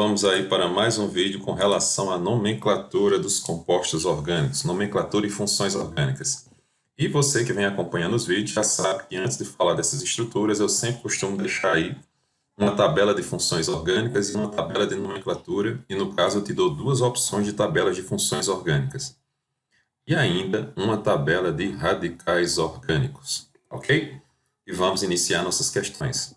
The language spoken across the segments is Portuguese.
vamos aí para mais um vídeo com relação à nomenclatura dos compostos orgânicos, nomenclatura e funções orgânicas. E você que vem acompanhando os vídeos já sabe que antes de falar dessas estruturas, eu sempre costumo deixar aí uma tabela de funções orgânicas e uma tabela de nomenclatura, e no caso eu te dou duas opções de tabelas de funções orgânicas. E ainda uma tabela de radicais orgânicos, ok? E vamos iniciar nossas questões.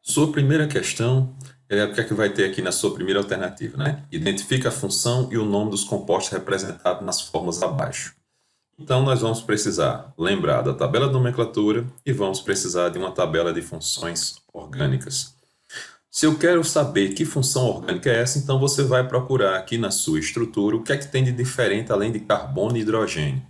Sua primeira questão é o que é que vai ter aqui na sua primeira alternativa, né? Identifica a função e o nome dos compostos representados nas fórmulas abaixo. Então, nós vamos precisar lembrar da tabela de nomenclatura e vamos precisar de uma tabela de funções orgânicas. Se eu quero saber que função orgânica é essa, então você vai procurar aqui na sua estrutura o que é que tem de diferente além de carbono e hidrogênio.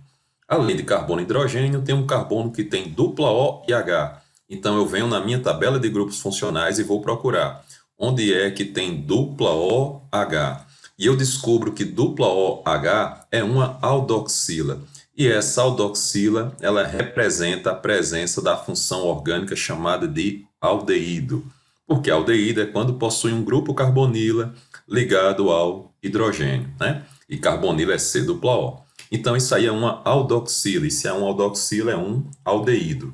Além de carbono e hidrogênio, tem um carbono que tem dupla O e H. Então, eu venho na minha tabela de grupos funcionais e vou procurar onde é que tem dupla OH. E eu descubro que dupla OH é uma aldoxila. E essa aldoxila, ela representa a presença da função orgânica chamada de aldeído. Porque aldeído é quando possui um grupo carbonila ligado ao hidrogênio, né? E carbonila é C dupla O. Então, isso aí é uma aldoxila. E se é uma aldoxila, é um aldeído.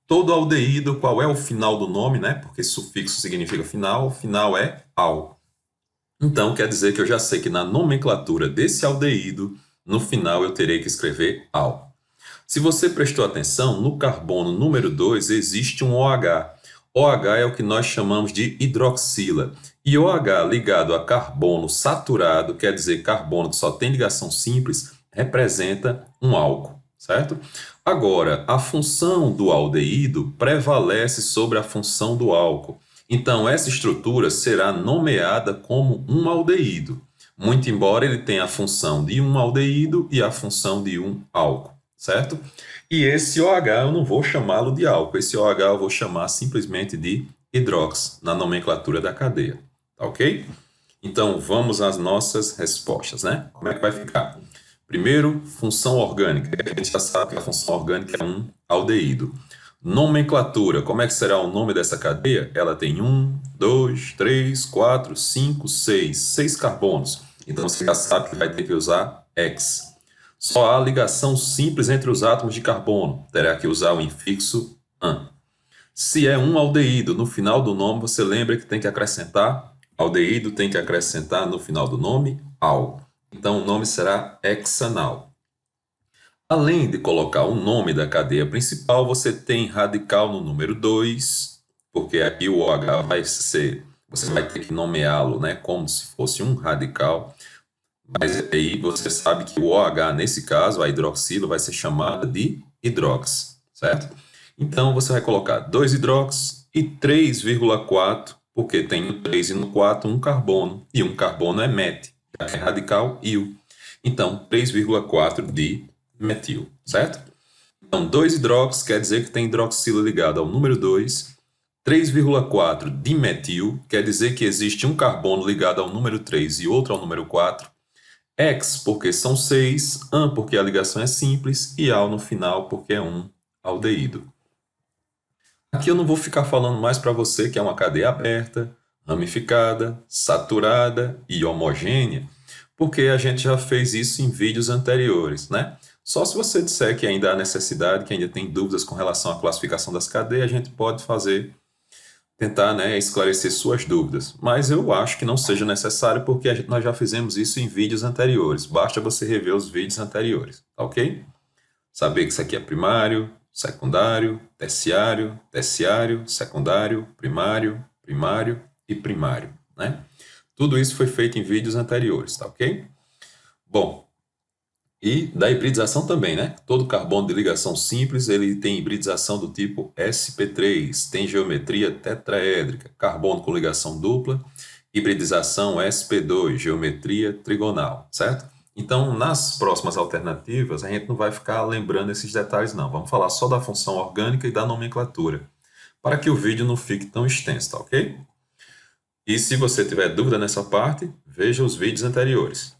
Todo aldeído, qual é o final do nome, né? Porque sufixo significa final, final é al. Então, quer dizer que eu já sei que na nomenclatura desse aldeído, no final eu terei que escrever al. Se você prestou atenção, no carbono número 2 existe um OH. OH é o que nós chamamos de hidroxila. E OH ligado a carbono saturado, quer dizer carbono que só tem ligação simples, representa um álcool, certo? Agora, a função do aldeído prevalece sobre a função do álcool. Então, essa estrutura será nomeada como um aldeído, muito embora ele tenha a função de um aldeído e a função de um álcool, certo? E esse OH eu não vou chamá-lo de álcool, esse OH eu vou chamar simplesmente de hidrox, na nomenclatura da cadeia, tá ok? Então, vamos às nossas respostas, né? Como é que vai ficar? Primeiro, função orgânica. A gente já sabe que a função orgânica é um aldeído. Nomenclatura. Como é que será o nome dessa cadeia? Ela tem 1, 2, 3, 4, 5, 6. 6 carbonos. Então, você já sabe que vai ter que usar X. Só há ligação simples entre os átomos de carbono. Terá que usar o infixo AN. Se é um aldeído, no final do nome, você lembra que tem que acrescentar aldeído, tem que acrescentar no final do nome al. Então, o nome será hexanal. Além de colocar o nome da cadeia principal, você tem radical no número 2, porque aqui o OH vai ser, você vai ter que nomeá-lo, né, como se fosse um radical. Mas aí você sabe que o OH, nesse caso, a hidroxila, vai ser chamada de hidrox, certo? Então, você vai colocar 2 hidrox e 3,4, porque tem no 3 e no 4 um carbono, e um carbono é met, já que é radical IL. Então, 3,4 de metil, certo? Então, 2 hidrox quer dizer que tem hidroxila ligada ao número 2, 3,4 dimetil quer dizer que existe um carbono ligado ao número 3 e outro ao número 4, X porque são 6, AN porque a ligação é simples e AL no final porque é um aldeído. Aqui eu não vou ficar falando mais para você que é uma cadeia aberta, ramificada, saturada e homogênea, porque a gente já fez isso em vídeos anteriores, né? Só se você disser que ainda há necessidade, que ainda tem dúvidas com relação à classificação das cadeias, a gente pode tentar, né, esclarecer suas dúvidas. Mas eu acho que não seja necessário porque nós já fizemos isso em vídeos anteriores. Basta você rever os vídeos anteriores, tá ok? Saber que isso aqui é primário, secundário, terciário, terciário, secundário, primário, primário e primário, né? Tudo isso foi feito em vídeos anteriores, tá ok? Bom, e da hibridização também, né? Todo carbono de ligação simples, ele tem hibridização do tipo sp3, tem geometria tetraédrica, carbono com ligação dupla, hibridização sp2, geometria trigonal, certo? Então, nas próximas alternativas, a gente não vai ficar lembrando esses detalhes, não. Vamos falar só da função orgânica e da nomenclatura, para que o vídeo não fique tão extenso, tá ok? E se você tiver dúvida nessa parte, veja os vídeos anteriores.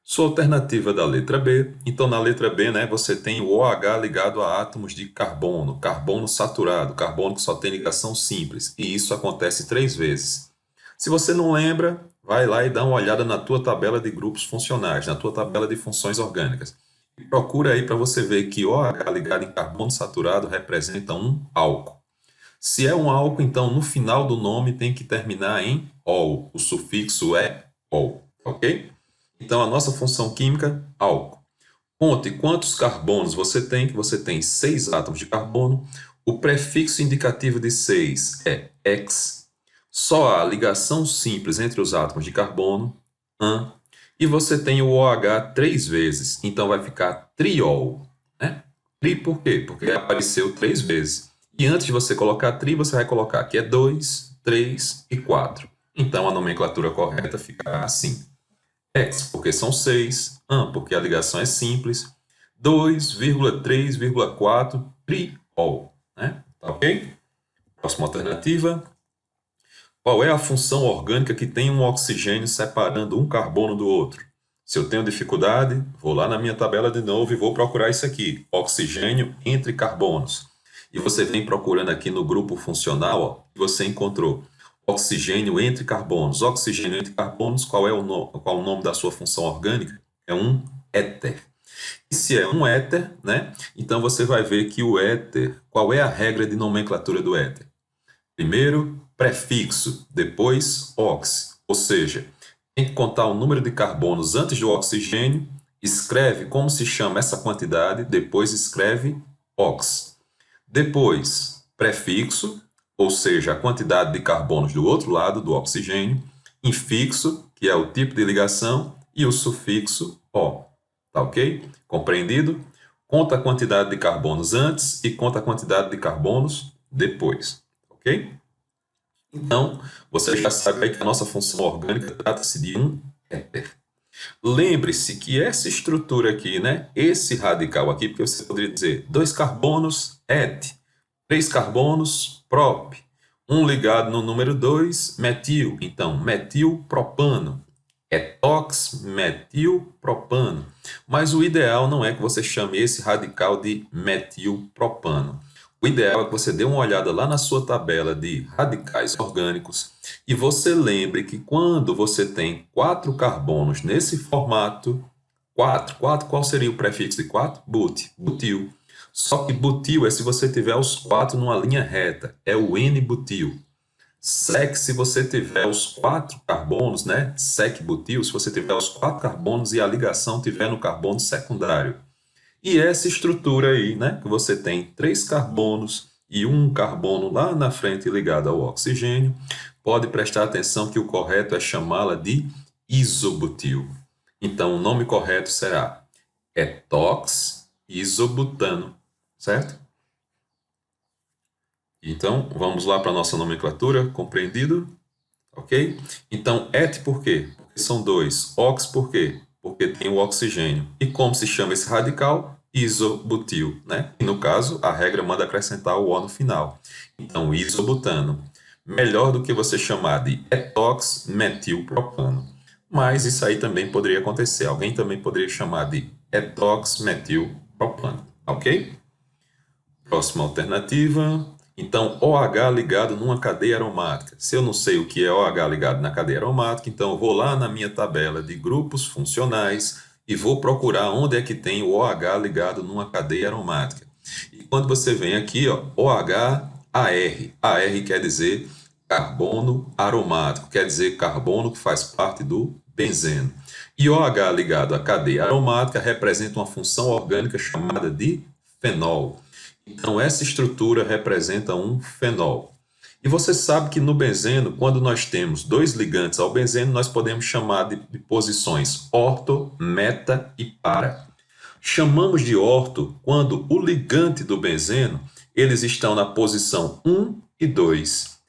Sua alternativa da letra B, então na letra B, né, você tem o OH ligado a átomos de carbono, carbono saturado, carbono que só tem ligação simples, e isso acontece 3 vezes. Se você não lembra, vai lá e dá uma olhada na tua tabela de grupos funcionais, na tua tabela de funções orgânicas. E procura aí para você ver que OH ligado em carbono saturado representa um álcool. Se é um álcool, então no final do nome tem que terminar em -ol. O sufixo é -ol, ok? Então a nossa função química, álcool. Conte quantos carbonos você tem, que você tem 6 átomos de carbono. O prefixo indicativo de 6 é ex. Só há ligação simples entre os átomos de carbono, an. E você tem o OH 3 vezes, então vai ficar triol, né? Tri por quê? Porque apareceu 3 vezes. E antes de você colocar tri, você vai colocar que é 2, 3 e 4. Então a nomenclatura correta fica assim. Hex, porque são 6, an, porque a ligação é simples, 2,3,4 triol, né? Tá ok? Próxima alternativa. Qual é a função orgânica que tem um oxigênio separando um carbono do outro? Se eu tenho dificuldade, vou lá na minha tabela de novo e vou procurar isso aqui, oxigênio entre carbonos. E você vem procurando aqui no grupo funcional, ó, e você encontrou oxigênio entre carbonos. Oxigênio entre carbonos, qual o nome da sua função orgânica? É um éter. E se é um éter, né? Então você vai ver que o éter, qual é a regra de nomenclatura do éter? Primeiro, prefixo, depois ox. Ou seja, tem que contar o número de carbonos antes do oxigênio, escreve como se chama essa quantidade, depois escreve ox. Depois, prefixo, ou seja, a quantidade de carbonos do outro lado do oxigênio, infixo, que é o tipo de ligação, e o sufixo O. Tá ok? Compreendido? Conta a quantidade de carbonos antes e conta a quantidade de carbonos depois. Ok? Então, você já sabe aí que a nossa função orgânica trata-se de um éter. Lembre-se que essa estrutura aqui, né? Esse radical aqui, porque você poderia dizer 2 carbonos, et, 3 carbonos, prop, um ligado no número 2, metil. Então, metilpropano. Etox metilpropano. Mas o ideal não é que você chame esse radical de metilpropano. O ideal é que você dê uma olhada lá na sua tabela de radicais orgânicos e você lembre que quando você tem 4 carbonos nesse formato, 4, qual seria o prefixo de 4? Butil. Só que butil é se você tiver os 4 numa linha reta, é o N-butil. Sec, se você tiver os 4 carbonos, né? Sec-butil, se você tiver os 4 carbonos e a ligação tiver no carbono secundário. E essa estrutura aí, né? Que você tem 3 carbonos e um carbono lá na frente ligado ao oxigênio, pode prestar atenção que o correto é chamá-la de isobutil. Então, o nome correto será etox isobutano, certo? Então, vamos lá para a nossa nomenclatura, compreendido? Ok? Então, et por quê? Porque são 2. Ox por quê? Porque tem o oxigênio. E como se chama esse radical? Isobutil, né? E no caso, a regra manda acrescentar o O no final. Então, isobutano. Melhor do que você chamar de etox metilpropano. Mas isso aí também poderia acontecer. Alguém também poderia chamar de etox metilpropano. Ok? Próxima alternativa. Então, OH ligado numa cadeia aromática. Se eu não sei o que é OH ligado na cadeia aromática, então eu vou lá na minha tabela de grupos funcionais e vou procurar onde é que tem o OH ligado numa cadeia aromática. E quando você vem aqui, ó, OH AR. AR quer dizer carbono aromático, quer dizer carbono que faz parte do benzeno. E OH ligado à cadeia aromática representa uma função orgânica chamada de fenol. Então, essa estrutura representa um fenol. E você sabe que no benzeno, quando nós temos 2 ligantes ao benzeno, nós podemos chamar de posições orto, meta e para. Chamamos de orto quando o ligante do benzeno, eles estão na posição 1 e 2.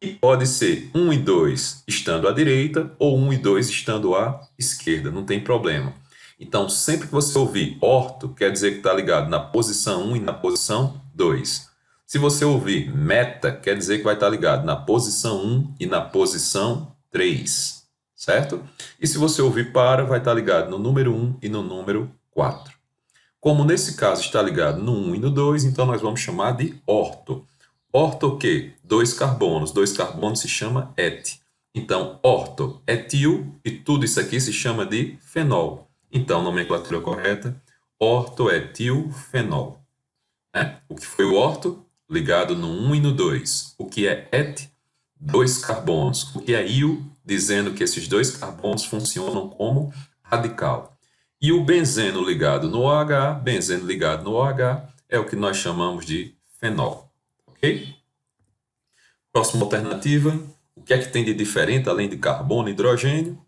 E pode ser 1 e 2 estando à direita ou 1 e 2 estando à esquerda, não tem problema. Então, sempre que você ouvir orto, quer dizer que está ligado na posição 1 e na posição 2. Se você ouvir meta, quer dizer que vai estar ligado na posição 1 e na posição 3, certo? E se você ouvir para, vai estar ligado no número 1 e no número 4. Como nesse caso está ligado no 1 e no 2, então nós vamos chamar de orto. Orto o quê? 2 carbonos. 2 carbonos se chama et. Então, orto, etil, e tudo isso aqui se chama de fenol. Então, nomenclatura correta, ortoetilfenol. Né? O que foi o orto? Ligado no 1 e no 2. O que é et? Dois carbonos. O que é il? Dizendo que esses dois carbonos funcionam como radical. E o benzeno ligado no OH, benzeno ligado no OH, é o que nós chamamos de fenol. Ok? Próxima alternativa, o que é que tem de diferente além de carbono e hidrogênio?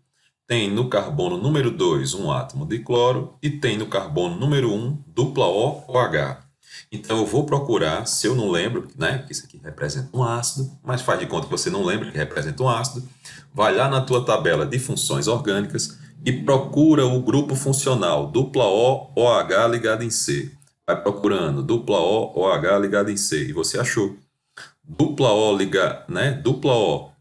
Tem no carbono número 2 um átomo de cloro e tem no carbono número 1 dupla OH. Então eu vou procurar, se eu não lembro, né, que isso aqui representa um ácido, mas faz de conta que você não lembra que representa um ácido, vai lá na tua tabela de funções orgânicas e procura o grupo funcional dupla OH ligado em C. Vai procurando dupla OH ligado em C e você achou. Dupla O liga, né? Dupla O,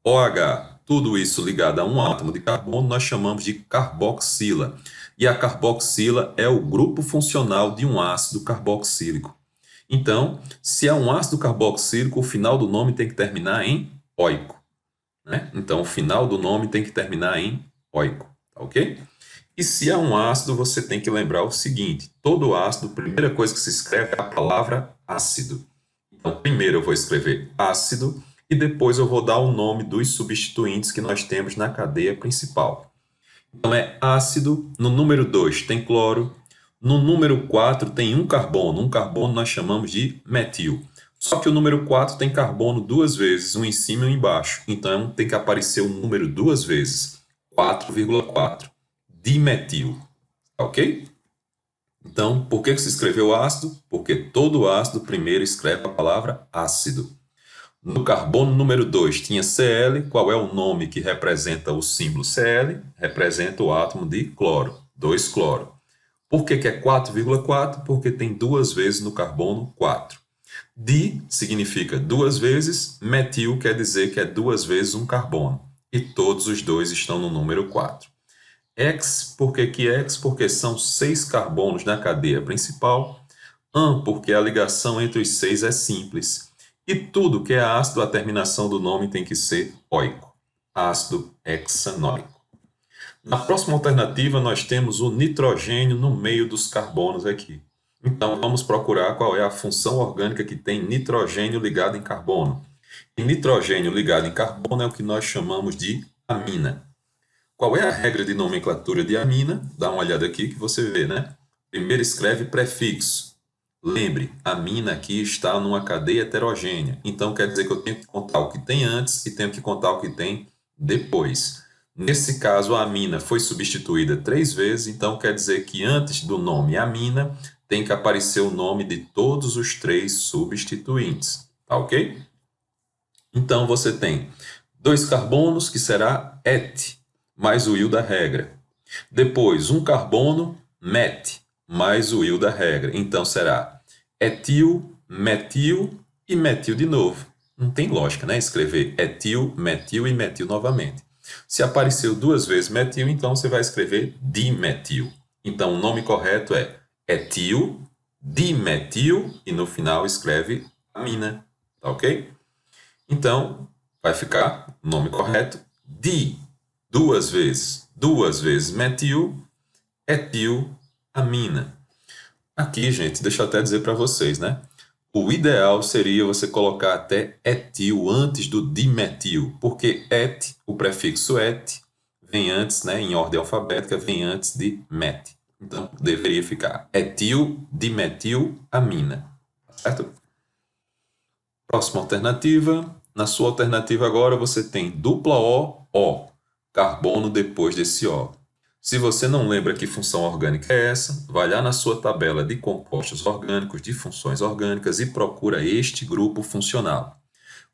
OH, tudo isso ligado a um átomo de carbono, nós chamamos de carboxila. E a carboxila é o grupo funcional de um ácido carboxílico. Então, se é um ácido carboxílico, o final do nome tem que terminar em oico. Né? Então, o final do nome tem que terminar em oico, tá ok? E se é um ácido, você tem que lembrar o seguinte: todo ácido, a primeira coisa que se escreve é a palavra ácido. Então, primeiro eu vou escrever ácido e depois eu vou dar o nome dos substituintes que nós temos na cadeia principal. Então, é ácido, no número 2 tem cloro, no número 4 tem um carbono nós chamamos de metil. Só que o número 4 tem carbono duas vezes, um em cima e um embaixo. Então, tem que aparecer o número duas vezes, 4,4, dimetil, ok? Então, por que se escreveu ácido? Porque todo ácido primeiro escreve a palavra ácido. No carbono número 2 tinha Cl. Qual é o nome que representa o símbolo Cl? Representa o átomo de cloro, 2-cloro. Por que é 4,4? Porque tem duas vezes no carbono 4. Di significa duas vezes, metil quer dizer que é duas vezes um carbono. E todos os dois estão no número 4. X, por que X? Porque são 6 carbonos na cadeia principal. An, porque a ligação entre os 6 é simples. E tudo que é ácido, a terminação do nome tem que ser oico. Ácido hexanóico. Na próxima alternativa, nós temos o nitrogênio no meio dos carbonos aqui. Então, vamos procurar qual é a função orgânica que tem nitrogênio ligado em carbono. E nitrogênio ligado em carbono é o que nós chamamos de amina. Qual é a regra de nomenclatura de amina? Dá uma olhada aqui que você vê, né? Primeiro escreve prefixo. Lembre, amina aqui está numa cadeia heterogênea. Então, quer dizer que eu tenho que contar o que tem antes e tenho que contar o que tem depois. Nesse caso, a amina foi substituída 3 vezes, então quer dizer que antes do nome amina, tem que aparecer o nome de todos os 3 substituintes. Tá ok? Então, você tem 2 carbonos, que será et, mais o il da regra. Depois, um carbono, met, mais o il da regra. Então, será etil, metil e metil de novo. Não tem lógica, né? Escrever etil, metil e metil novamente. Se apareceu 2 vezes metil, então você vai escrever dimetil. Então, o nome correto é etil, dimetil e no final escreve amina. Tá ok? Então, vai ficar o nome correto, di, duas vezes metil, etil, amina. Aqui, gente, deixa eu até dizer para vocês, né? O ideal seria você colocar até etil antes do dimetil, porque et, o prefixo et, vem antes, né, em ordem alfabética, vem antes de met. Então, deveria ficar etil, dimetil, amina. Certo? Próxima alternativa. Na sua alternativa agora você tem dupla O, carbono depois desse O. Se você não lembra que função orgânica é essa, vai lá na sua tabela de compostos orgânicos, de funções orgânicas e procura este grupo funcional.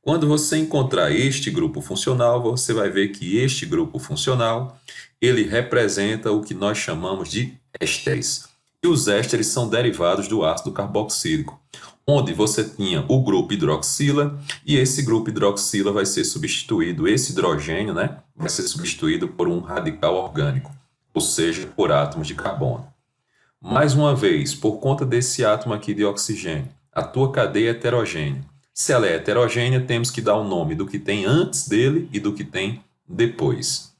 Quando você encontrar este grupo funcional, você vai ver que este grupo funcional, ele representa o que nós chamamos de ésteres. E os ésteres são derivados do ácido carboxílico, onde você tinha o grupo hidroxila, e esse grupo hidroxila vai ser substituído, esse hidrogênio, né, vai ser substituído por um radical orgânico, ou seja, por átomos de carbono. Mais uma vez, por conta desse átomo aqui de oxigênio, a tua cadeia é heterogênea. Se ela é heterogênea, temos que dar o nome do que tem antes dele e do que tem depois.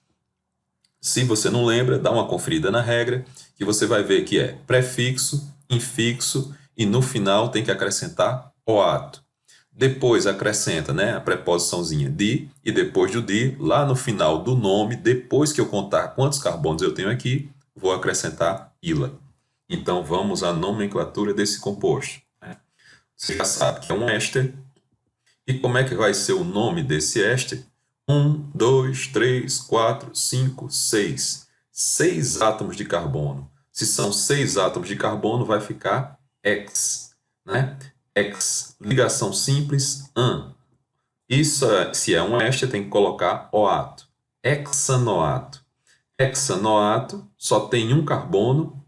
Se você não lembra, dá uma conferida na regra, que você vai ver que é prefixo, infixo e no final tem que acrescentar o ato. Depois acrescenta, né, a preposiçãozinha de, e depois do de, lá no final do nome, depois que eu contar quantos carbonos eu tenho aqui, vou acrescentar ila. Então vamos à nomenclatura desse composto. Você já sabe que é um éster. E como é que vai ser o nome desse éster? 1, 2, 3, 4, 5, 6. 6 átomos de carbono. Se são 6 átomos de carbono, vai ficar X, né? X, ligação simples, an. Isso, se é um éster, tem que colocar oato. Hexanoato. Hexanoato só tem um carbono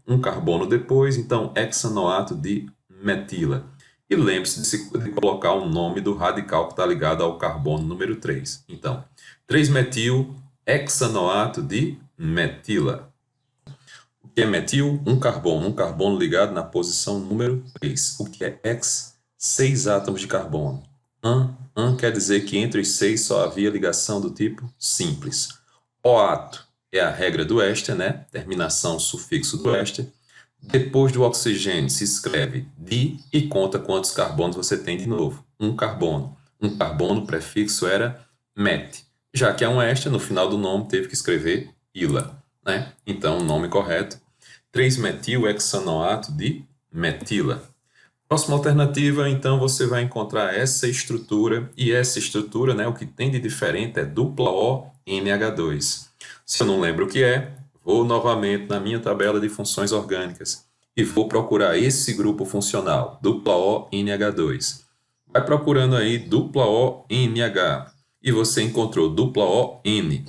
depois, então hexanoato de metila. E lembre-se de colocar o nome do radical que está ligado ao carbono número 3. Então, 3-metil hexanoato de metila. O que é metil? Um carbono ligado na posição número 3. O que é hex? 6 átomos de carbono. An quer dizer que entre os 6 só havia ligação do tipo simples. Oato é a regra do éster, né? Terminação, sufixo do éster. Depois do oxigênio se escreve di e conta quantos carbonos você tem de novo. Um carbono. Um carbono, o prefixo era met. Já que é um éster, no final do nome teve que escrever ila, né? Então, o nome correto, 3-metil-hexanoato de metila. Próxima alternativa, então, você vai encontrar essa estrutura, e essa estrutura, né, o que tem de diferente é dupla O NH2. Se eu não lembro o que é, vou novamente na minha tabela de funções orgânicas e vou procurar esse grupo funcional, dupla O NH2. Vai procurando aí dupla O NH e você encontrou dupla O N.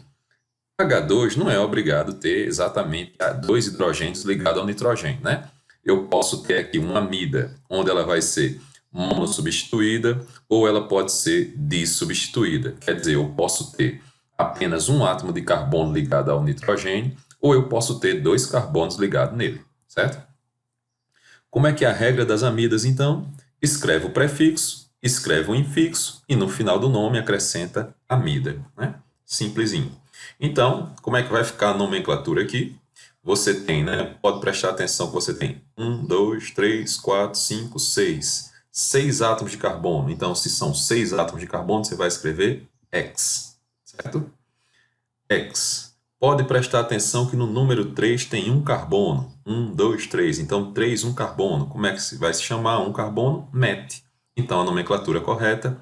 H2 não é obrigado a ter exatamente dois hidrogênios ligados ao nitrogênio, né? Eu posso ter aqui uma amida, onde ela vai ser monossubstituída ou ela pode ser dissubstituída. Quer dizer, eu posso ter apenas um átomo de carbono ligado ao nitrogênio ou eu posso ter 2 carbonos ligados nele, certo? Como é que é a regra das amidas, então? Escreve o prefixo, escreve o infixo e no final do nome acrescenta amida, né? Simplesinho. Então, como é que vai ficar a nomenclatura aqui? Você tem, né? Pode prestar atenção que você tem 1, 2, 3, 4, 5, 6. 6 átomos de carbono. Então, se são 6 átomos de carbono, você vai escrever X, certo? X. Pode prestar atenção que no número 3 tem um carbono. 1, 2, 3. Então, 3, um carbono. Como é que vai se chamar um carbono? Met. Então, a nomenclatura correta,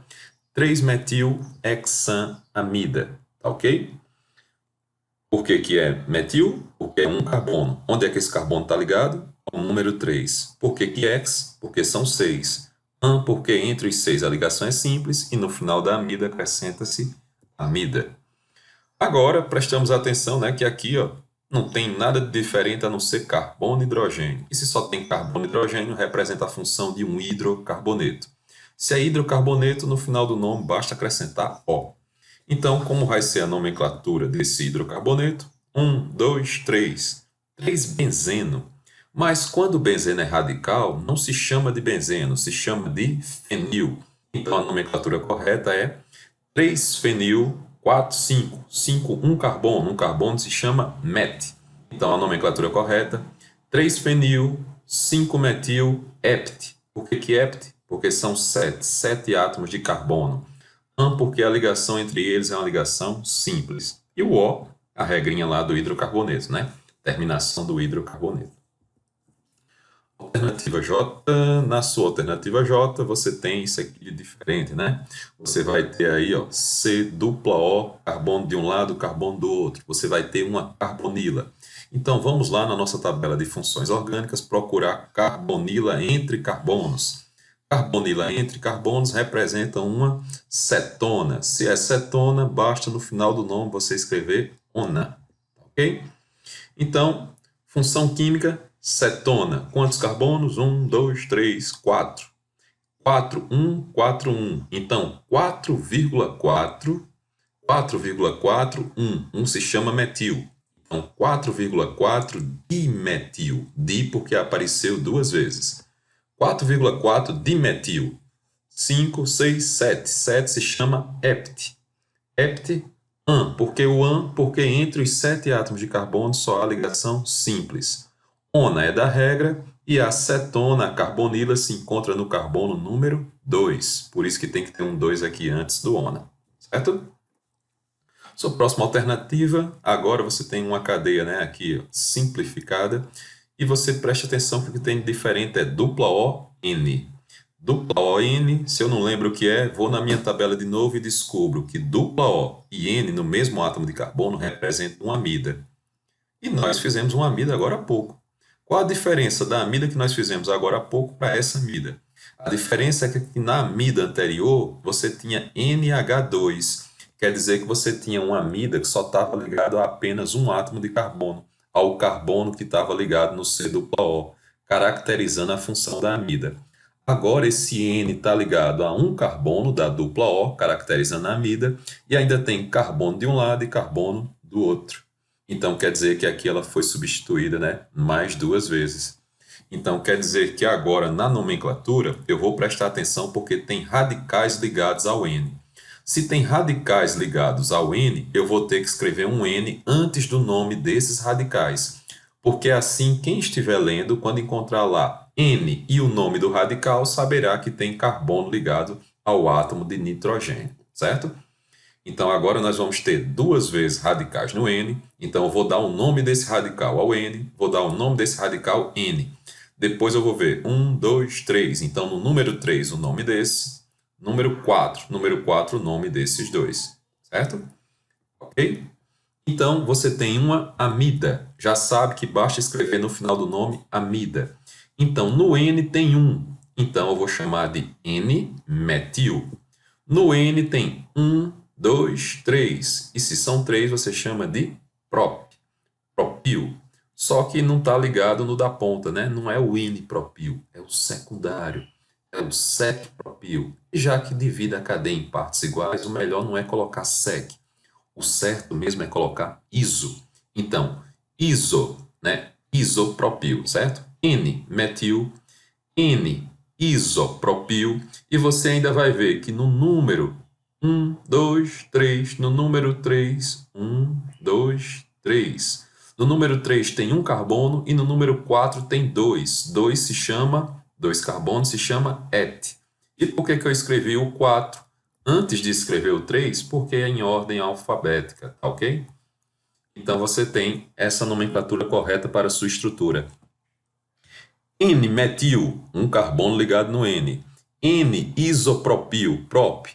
3-metil-hexanamida. Tá ok? Por que que é metil? Porque é um carbono. Onde é que esse carbono está ligado? Ao número 3. Por que que hex? Porque são 6. An, porque entre os 6 a ligação é simples e no final da amida acrescenta-se amida. Agora, prestamos atenção, né, que aqui ó, não tem nada de diferente a não ser carbono e hidrogênio. E se só tem carbono e hidrogênio, representa a função de um hidrocarboneto. Se é hidrocarboneto, no final do nome basta acrescentar O. Então, como vai ser a nomenclatura desse hidrocarboneto? 1, 2, 3. 3-benzeno. Mas quando o benzeno é radical, não se chama de benzeno, se chama de fenil. Então, a nomenclatura correta é 3-fenil 4, 5. 5, um carbono. Um carbono se chama met. Então, a nomenclatura correta, 3-fenil 5-metil hept. Por que que hept? Porque são 7 átomos de carbono. An, porque a ligação entre eles é uma ligação simples. E o O, a regrinha lá do hidrocarboneto, né? Terminação do hidrocarboneto. Alternativa J, na sua alternativa J, você tem isso aqui de diferente, né? Você vai ter aí, ó, C dupla O, carbono de um lado, carbono do outro. Você vai ter uma carbonila. Então, vamos lá na nossa tabela de funções orgânicas procurar carbonila entre carbonos. Carbonila entre carbonos representa uma cetona. Se é cetona, basta no final do nome você escrever ona, ok? Então, função química, cetona. Quantos carbonos? 1, 2, 3, 4. 4, 1, 4, 1. Então, 4,4, 4,4, 1. 1 se chama metil. Então, 4,4 dimetil. Di porque apareceu 2 vezes. 4,4 dimetil. 5, 6, 7. 7 se chama hept. Hept, An, porque o an, porque entre os 7 átomos de carbono só há ligação simples. Ona é da regra e a cetona, a carbonila, se encontra no carbono número 2. Por isso que tem que ter um 2 aqui antes do ona, certo? Sua próxima alternativa, agora você tem uma cadeia, né, aqui simplificada, e você preste atenção porque tem diferente, é dupla ON. Dupla ON, se eu não lembro o que é, vou na minha tabela de novo e descubro que dupla O e N no mesmo átomo de carbono representam uma amida. E nós fizemos uma amida agora há pouco. Qual a diferença da amida que nós fizemos agora há pouco para essa amida? A diferença é que na amida anterior você tinha NH2, quer dizer que você tinha uma amida que só estava ligada a apenas um átomo de carbono, ao carbono que estava ligado no C-O, caracterizando a função da amida. Agora esse N está ligado a um carbono da dupla O, caracterizando a amida, e ainda tem carbono de um lado e carbono do outro. Então quer dizer que aqui ela foi substituída, né, mais 2 vezes. Então quer dizer que agora na nomenclatura eu vou prestar atenção porque tem radicais ligados ao N. Se tem radicais ligados ao N, eu vou ter que escrever um N antes do nome desses radicais. Porque assim, quem estiver lendo, quando encontrar lá N e o nome do radical, saberá que tem carbono ligado ao átomo de nitrogênio, certo? Então agora nós vamos ter 2 vezes radicais no N. Então eu vou dar o nome desse radical ao N, vou dar o nome desse radical N. Depois eu vou ver 1, 2, 3. Então no número 3 o nome desse. Número 4 o nome desses dois, certo? Ok? Então você tem uma amida. Já sabe que basta escrever no final do nome amida. Então no N tem 1. Então eu vou chamar de N-metil. No N tem 1, 2, 3. E se são 3, você chama de propil. Só que não está ligado no da ponta, né? Não é o N-propil, é o secundário. É o sec-propil. Já que divide a cadeia em partes iguais, o melhor não é colocar sec. O certo mesmo é colocar iso. Então, iso, né? Isopropil, certo? N-metil, N-isopropil. E você ainda vai ver que no número 1, 2, 3, no número 3, 1, 2, 3. No número 3 tem um carbono e no número 4 tem 2. 2 carbonos se chama et. E por que eu escrevi o 4 antes de escrever o 3? Porque é em ordem alfabética, tá ok? Então você tem essa nomenclatura correta para a sua estrutura. N-metil, um carbono ligado no N. N-isopropil, prop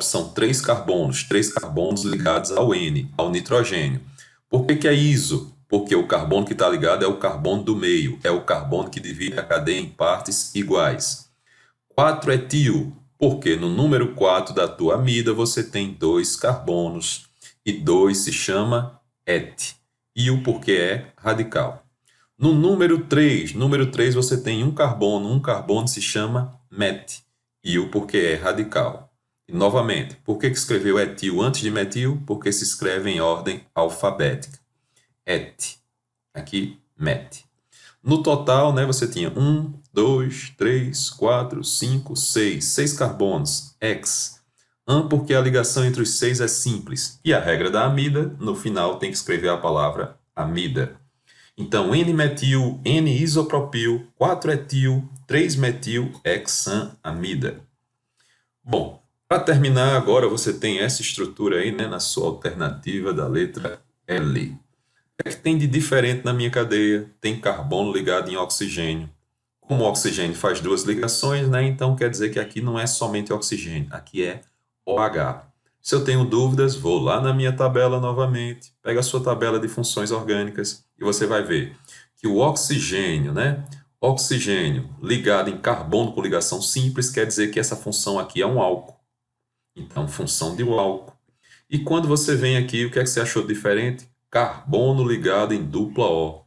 são 3 carbonos ligados ao N, ao nitrogênio. Por que é iso? Porque o carbono que está ligado é o carbono do meio, é o carbono que divide a cadeia em partes iguais. 4-etil, porque no número 4 da tua amida você tem 2 carbonos e 2 se chama et. E o porquê é radical. No número 3 você tem um carbono se chama met. E o porquê é radical. E novamente, por que escreveu etil antes de metil? Porque se escreve em ordem alfabética. Et. Aqui, met. No total, né, você tinha 1, 2, 3, 4, 5, 6. 6 carbonos, ex. Porque a ligação entre os 6 é simples. E a regra da amida, no final tem que escrever a palavra amida. Então, N-metil, N-isopropil, 4-etil, 3-metil, hexanamida. Bom, para terminar agora você tem essa estrutura aí, né, na sua alternativa da letra L. O que é que tem de diferente na minha cadeia? Tem carbono ligado em oxigênio. Como o oxigênio faz 2 ligações, né, então quer dizer que aqui não é somente oxigênio, aqui é OH. Se eu tenho dúvidas, vou lá na minha tabela novamente, pega a sua tabela de funções orgânicas e você vai ver que o oxigênio, né? Oxigênio ligado em carbono com ligação simples quer dizer que essa função aqui é um álcool. Então, função de um álcool. E quando você vem aqui, o que é que você achou diferente? Carbono ligado em dupla O.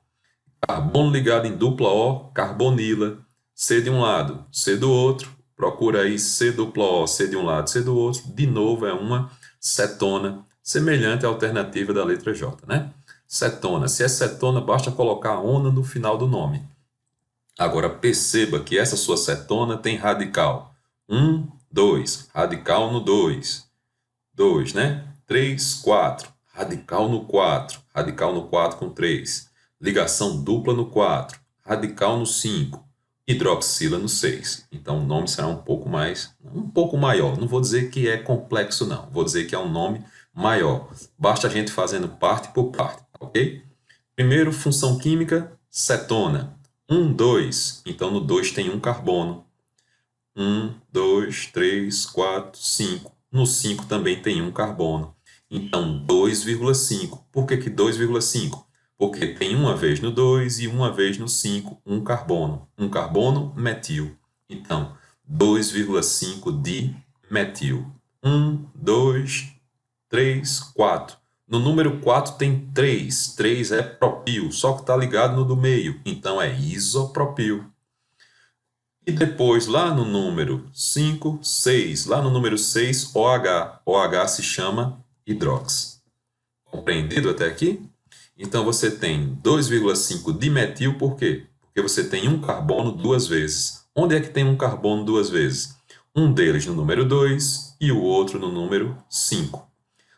Carbono ligado em dupla O, carbonila. C de um lado, C do outro. Procura aí C dupla O, C de um lado, C do outro. De novo, é uma cetona, semelhante à alternativa da letra J, né? Cetona. Se é cetona, basta colocar ona no final do nome. Agora, perceba que essa sua cetona tem radical. 1, 2. Radical no 2. 2, né? 3, 4. Radical no 4. Radical no 4 com 3. Ligação dupla no 4. Radical no 5. Hidroxila no 6. Então o nome será um pouco maior. Não vou dizer que é complexo, não. Vou dizer que é um nome maior. Basta a gente fazendo parte por parte, ok? Primeiro, função química, cetona. 1, 2. Então no 2 tem um carbono. 1, 2, 3, 4, 5. No 5 também tem um carbono. Então 2,5. Por que 2,5? Porque tem uma vez no 2 e uma vez no 5 um carbono. Um carbono metil. Então 2,5 de metil. 1, 2, 3, 4. No número 4 tem 3. 3 é propil, só que está ligado no do meio. Então é isopropil. E depois, lá no número 5, 6. Lá no número 6, OH. OH se chama hidrox. Compreendido até aqui? Então você tem 2,5 dimetil, por quê? Porque você tem um carbono duas vezes. Onde é que tem um carbono duas vezes? Um deles no número 2 e o outro no número 5.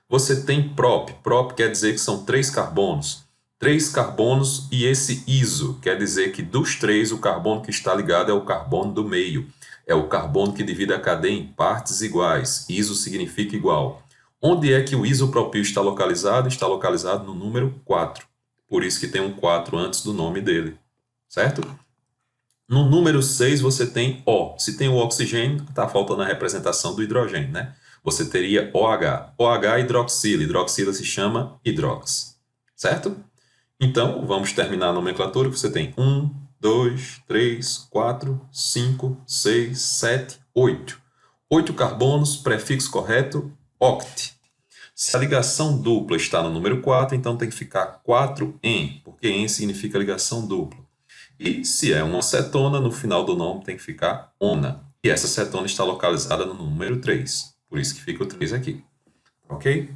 Você tem prop. Prop quer dizer que são 3 carbonos. 3 carbonos e esse iso quer dizer que dos 3 o carbono que está ligado é o carbono do meio. É o carbono que divide a cadeia em partes iguais. Iso significa igual. Onde é que o isopropil está localizado? Está localizado no número 4. Por isso que tem um 4 antes do nome dele. Certo? No número 6 você tem O. Se tem o oxigênio, está faltando a representação do hidrogênio, né? Você teria OH. OH hidroxila. Hidroxila se chama hidrox. Certo? Então, vamos terminar a nomenclatura. Você tem 1, 2, 3, 4, 5, 6, 7, 8. 8 carbonos, prefixo correto, oct. Se a ligação dupla está no número 4, então tem que ficar 4-en, porque en significa ligação dupla. E se é uma cetona, no final do nome tem que ficar ona. E essa cetona está localizada no número 3. Por isso que fica o 3 aqui. Ok?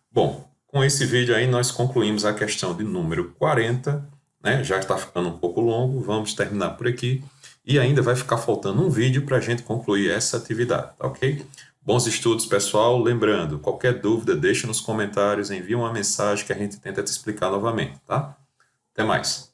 Bom, com esse vídeo aí nós concluímos a questão de número 40. Né? Já está ficando um pouco longo, vamos terminar por aqui. E ainda vai ficar faltando um vídeo para a gente concluir essa atividade, tá ok? Bons estudos, pessoal. Lembrando, qualquer dúvida, deixa nos comentários, envia uma mensagem que a gente tenta te explicar novamente, tá? Até mais.